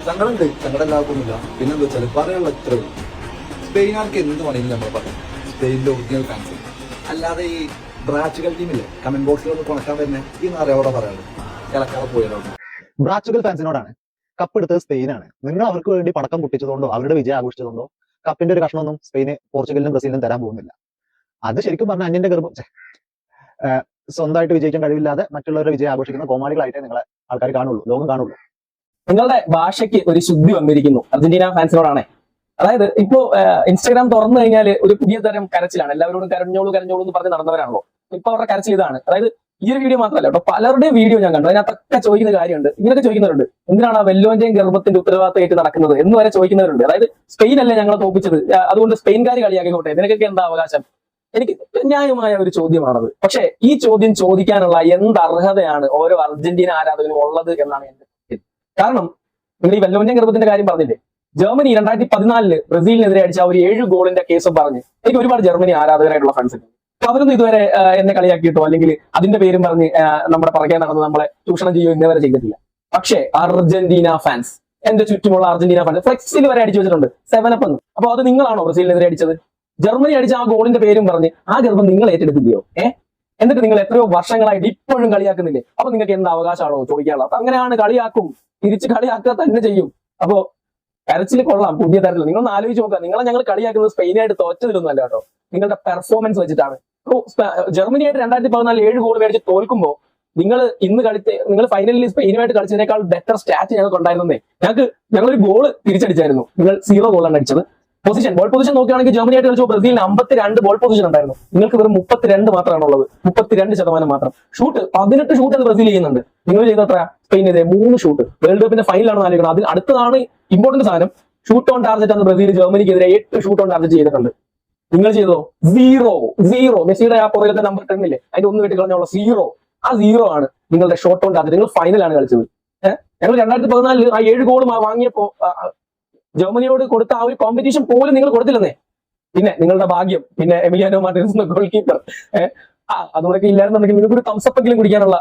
സങ്കടമുണ്ട്, സങ്കടം എല്ലാവർക്കൊന്നുമില്ല. പിന്നെന്താ വെച്ചാൽ പറയാനുള്ള ഇത്ര സ്പെയിനാർക്ക് എന്ത് വേണമെങ്കിലും നമ്മൾ പറയും. സ്പെയിനിന്റെ ഒറിജിനൽ ഫാൻസ് അല്ലാതെ ഈ ബ്രാച്ചുകൾ ടീമില്ലേ കമന്റ് ബോക്സിലൊന്ന് കൊണക്കാൻ തന്നെ ഈ അറിയാവോടെ പറയാനുള്ളത് ഇലക്കാതെ പോയതാണ്. ബ്രാച്ചുകൾ ഫാൻസിനോടാണ്. കപ്പ് എടുത്തത് സ്പെയിനാണ്. നിങ്ങൾ അവർക്ക് വേണ്ടി പടക്കം പൊട്ടിച്ചതുകൊണ്ടോ അവരുടെ വിജയം ആഘോഷിച്ചതുകൊണ്ടോ കപ്പിന്റെ ഒരു കഷ്ണമൊന്നും സ്പെയിന് പോർച്ചുഗലിനും ബ്രസീലിനും തരാൻ പോകുന്നില്ല. അത് ശരിക്കും പറഞ്ഞാൽ അന്യന്റെ ഗർഭം. സ്വന്തമായിട്ട് വിജയിക്കാൻ കഴിവില്ലാതെ മറ്റുള്ളവരുടെ വിജയം ആഘോഷിക്കുന്ന കോമാളികളായിട്ടേ നിങ്ങളെ ആൾക്കാർ കാണുള്ളൂ, ലോകം കാണുള്ളൂ. നിങ്ങളുടെ ഭാഷയ്ക്ക് ഒരു ശുദ്ധി വന്നിരിക്കുന്നു അർജന്റീന ഫാൻസിനോടാണ്. അതായത് ഇപ്പോ ഇൻസ്റ്റാഗ്രാം തുറന്നു കഴിഞ്ഞാൽ ഒരു പുതിയ തരം കരച്ചിലാണ്. എല്ലാവരോടും കരഞ്ഞോളൂ കരഞ്ഞോളൂ എന്ന് പറഞ്ഞ് നടന്നവരാണല്ലോ. ഇപ്പൊ അവരുടെ കരച്ചിൽ ഇതാണ്. അതായത് ഈ ഒരു വീഡിയോ മാത്രമല്ല കേട്ടോ, പലരുടെയും വീഡിയോ ഞാൻ കണ്ടു. അതിനകത്തൊക്കെ ചോദിക്കുന്ന കാര്യമുണ്ട്. ഇങ്ങനെയൊക്കെ ചോദിക്കുന്നവരുണ്ട്, എന്തിനാണ് ആ വെല്ലോന്റെയും ഗർഭത്തിന്റെ ഉത്തരവാദിത്തമായിട്ട് നടക്കുന്നത് എന്ന് വരെ ചോദിക്കുന്നവരുണ്ട്. അതായത് സ്പെയിൻ അല്ലേ ഞങ്ങളെ തോപ്പിച്ചത്, അതുകൊണ്ട് സ്പെയിൻകാർ കളിയാക്കിക്കോട്ടെ, നിനക്കൊക്കെ എന്താ അവകാശം? എനിക്ക് ന്യായമായ ഒരു ചോദ്യമാണത്. പക്ഷേ ഈ ചോദ്യം ചോദിക്കാനുള്ള എന്ത് അർഹതയാണ് ഓരോ അർജന്റീന ആരാധകനും ഉള്ളത് എന്നാണ് എന്റെ ചോദ്യം. കാരണം നിങ്ങൾ ഈ വെല്ലോന്റെയും ഗർഭത്തിന്റെ കാര്യം പറഞ്ഞില്ലേ, ജർമ്മനി 2014 ബ്രസീലിനെതിരെ അടിച്ച ഒരു 7 ഗോളിന്റെ കേസ് പറഞ്ഞ് എനിക്ക് ഒരുപാട് ജർമ്മനി ആരാധകരായിട്ടുള്ള ഫ്രണ്ട്സ് ഉണ്ട്. അപ്പൊ അവരൊന്നും ഇതുവരെ എന്നെ കളിയാക്കിയിട്ടോ അല്ലെങ്കിൽ അതിന്റെ പേരും പറഞ്ഞ് നമ്മുടെ പുറകെ നടന്ന് നമ്മളെ ചൂഷണം ചെയ്യുകയോ ഇന്നേവരെ ചെയ്തിട്ടില്ല. പക്ഷേ അർജന്റീന ഫാൻസ്, എന്റെ ചുറ്റുമുള്ള അർജന്റീന ഫാൻസ് ഫ്ലെക്സിൽ വരെ അടിച്ചു വെച്ചിട്ടുണ്ട് 7-up എന്ന്. അപ്പൊ അത് നിങ്ങളാണോ ബ്രസീലിനെതിരെ അടിച്ചത്? ജർമ്മനി അടിച്ച ആ ഗോളിന്റെ പേരും പറഞ്ഞ് ആ ഗർഭം നിങ്ങൾ ഏറ്റെടുത്തില്ലയോ? എന്നിട്ട് നിങ്ങൾ എത്രയോ വർഷങ്ങളായിട്ട് ഇപ്പോഴും കളിയാക്കുന്നില്ലേ? അപ്പൊ നിങ്ങൾക്ക് എന്താ അവകാശമാണോ ചോദിക്കാനുള്ളത്? അപ്പൊ അങ്ങനെയാണ്, കളിയാക്കും, തിരിച്ച് കളിയാക്കുക തന്നെ ചെയ്യും. അപ്പോ കരച്ചിൽ കൊള്ളാം പുതിയ തരത്തിൽ. നിങ്ങളൊന്ന് ആലോചിച്ച് നോക്കുക, നിങ്ങളെ ഞങ്ങൾ കളിയാക്കുന്നത് സ്പെയിനായിട്ട് തോറ്റതിലൊന്നും അല്ല കേട്ടോ, നിങ്ങളുടെ പെർഫോമൻസ് വെച്ചിട്ടാണ്. ജർമ്മനിയായിട്ട് 2014 7 ഗോൾ മേടിച്ച് തോൽക്കുമ്പോൾ നിങ്ങൾ നിങ്ങൾ ഫൈനലിൽ സ്പെയിനുമായിട്ട് കളിച്ചതിനേക്കാൾ ബെറ്റർ സ്റ്റാറ്റ് ഞങ്ങൾക്ക് ഉണ്ടായിരുന്നേ. ഞങ്ങളൊരു ഗോൾ തിരിച്ചടിച്ചായിരുന്നു, നിങ്ങൾ 0 ഗോളാണ് അടിച്ചത്. ബോൾ പൊസിഷൻ നോക്കുകയാണെങ്കിൽ ജർമ്മനിയായിട്ട് കളിച്ചപ്പോൾ ബ്രസീലിന് 52 ബോൾ പൊസിഷൻ ഉണ്ടായിരുന്നു, നിങ്ങൾക്ക് വെറും 32 മാത്രമാണ് ഉള്ളത്. 32% മാത്രം. 18 ഷൂട്ട് ബ്രസീൽ ചെയ്യുന്നുണ്ട്, നിങ്ങൾ ചെയ്തത്ര സ്പെയിനെതിരെ 3 ഷൂട്ട്. വേൾഡ് കപ്പിന്റെ ഫൈനലാണ് ആലോചിക്കണം. അതിൽ അടുത്തതാണ് ഇമ്പോർട്ടന്റ് സാധനം. ഷൂട്ട് ഓൺ ടാർഗറ്റ് ആണ് ബ്രസീൽ ജർമ്മനിക്കെതിരെ 8 ഷൂട്ട് ഓൺ ടാർഗറ്റ് ചെയ്തിട്ടുണ്ട്. നിങ്ങൾ ചെയ്തോ 0. മെസ്സിയുടെ ആ പുറകിലത്തെ നമ്പർ 10 ഇല്ലേ, അതിന്റെ ഒന്ന് വെട്ടി കളഞ്ഞുള്ള 0. ആ 0 ആണ് നിങ്ങളുടെ ഷോട്ട് ഓൺ ടാർഗറ്റ്. നിങ്ങൾ ഫൈനലാണ് കളിച്ചത്. ഞങ്ങൾ 2014 ആ 7 ഗോൾ വാങ്ങിയപ്പോ ജർമ്മനിയോട് കൊടുത്ത ആ ഒരു കോമ്പറ്റീഷൻ പോലും നിങ്ങൾ കൊടുത്തില്ലെന്നേ. പിന്നെ നിങ്ങളുടെ ഭാഗ്യം, പിന്നെ എമിലിയാനോ മാർട്ടിനസ് ഗോൾ കീപ്പർ അതുകൊണ്ടൊക്കെ ഇല്ലായിരുന്നുണ്ടെങ്കിൽ നിങ്ങൾക്ക് ഒരു തംസപ്പെങ്കിലും കുടിക്കാനുള്ള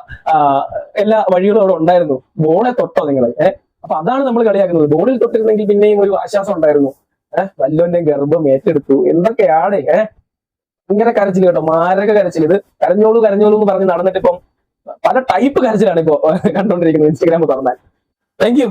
എല്ലാ വഴികളും അവിടെ ഉണ്ടായിരുന്നു. ബോളെ തൊട്ടോ നിങ്ങൾ? അപ്പൊ അതാണ് നമ്മൾ കളിയാക്കുന്നത്. ബോളിൽ തൊട്ടിരുന്നെങ്കിൽ പിന്നെയും ഒരു ആശ്വാസം ഉണ്ടായിരുന്നു. വല്ലോന്റെ ഗർഭം ഏറ്റെടുത്തു എന്തൊക്കെയാണ്. ഇങ്ങനെ കരച്ചിൽ കേട്ടോ, മാരക കരച്ചിൽ. ഇത് കരഞ്ഞോളൂ കരഞ്ഞോളൂ എന്ന് പറഞ്ഞ് നടന്നിട്ട് ഇപ്പം പല ടൈപ്പ് കരച്ചിലാണ് ഇപ്പോ കണ്ടോണ്ടിരിക്കുന്നത് ഇൻസ്റ്റാഗ്രാം തുറന്നാൽ. Thank you.